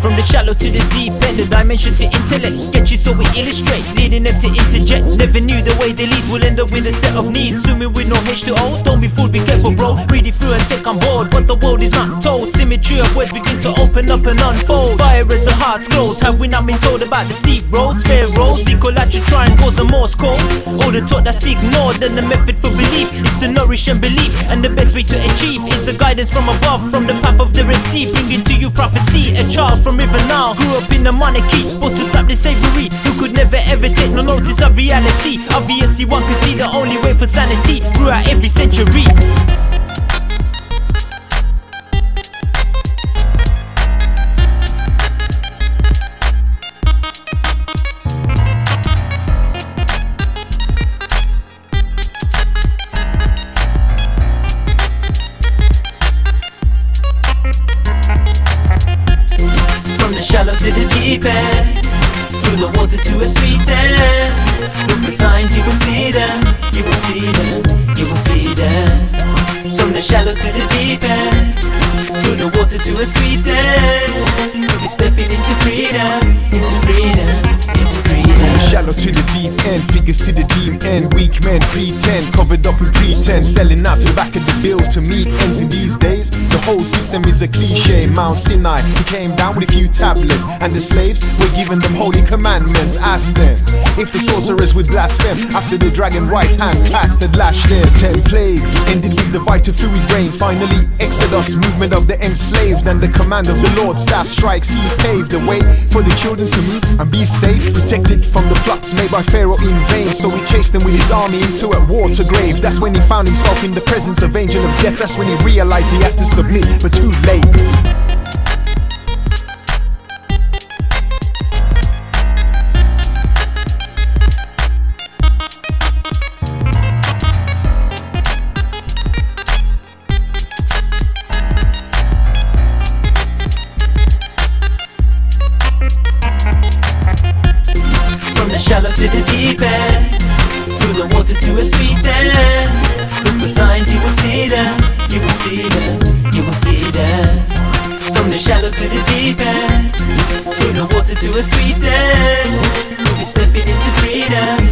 From the shallow to the deep end, the dimension to intellect. Sketches so we illustrate, leading them to interject. Never knew the way they lead will end up with a set of needs. Swimming with no H2O, don't be fooled, be careful bro. Read it through and take on board what the world is not told. Symmetry of words begin to open up and unfold. Fire as the hearts close, have we not been told about the steep roads? Fair roads, equilateral triangles and Morse codes. All the thought that's ignored and the method for belief is to nourish and believe. And the best way to achieve is the guidance from above, from the path of the Red Sea, bringing to you prophecy. A child from even now grew up in the monarchy, but to stop the savory, who could never ever take no notice of reality. Obviously one can see the only way for sanity throughout every century. Shallow to the deep end, through the water to a sweet end. Look for signs, you will see them, you will see them, you will see them. From the shallow to the deep end, through the water to a sweet end. We'll be stepping into freedom, into freedom, into freedom. From the shallow to the deep end, figures to the deep end. Weak men pretend, covered up with pretense, selling out to the back of the bill to meet ends in these days. The whole system is a cliche. Mount Sinai, he came down with a few tablets, and the slaves were giving them holy commandments. Ask them if the sorcerers would blaspheme after the dragon right hand cast had lashed theirs. 10 plagues ended with the vital fluid rain. Finally Exodus, movement of the enslaved, and the command of the Lord staff strike sea paved the way for the children to move and be safe, protected from the plots made by Pharaoh in vain. So he chased them with his army into a water grave. That's when he found himself in the presence of angel of death. That's when he realized he had to submit, but too late. Shallow to the deep end, through the water to a sweet end. Look for signs, you will see them, you will see them, you will see them. From the shallow to the deep end, through the water to a sweet end. We'll be stepping into freedom,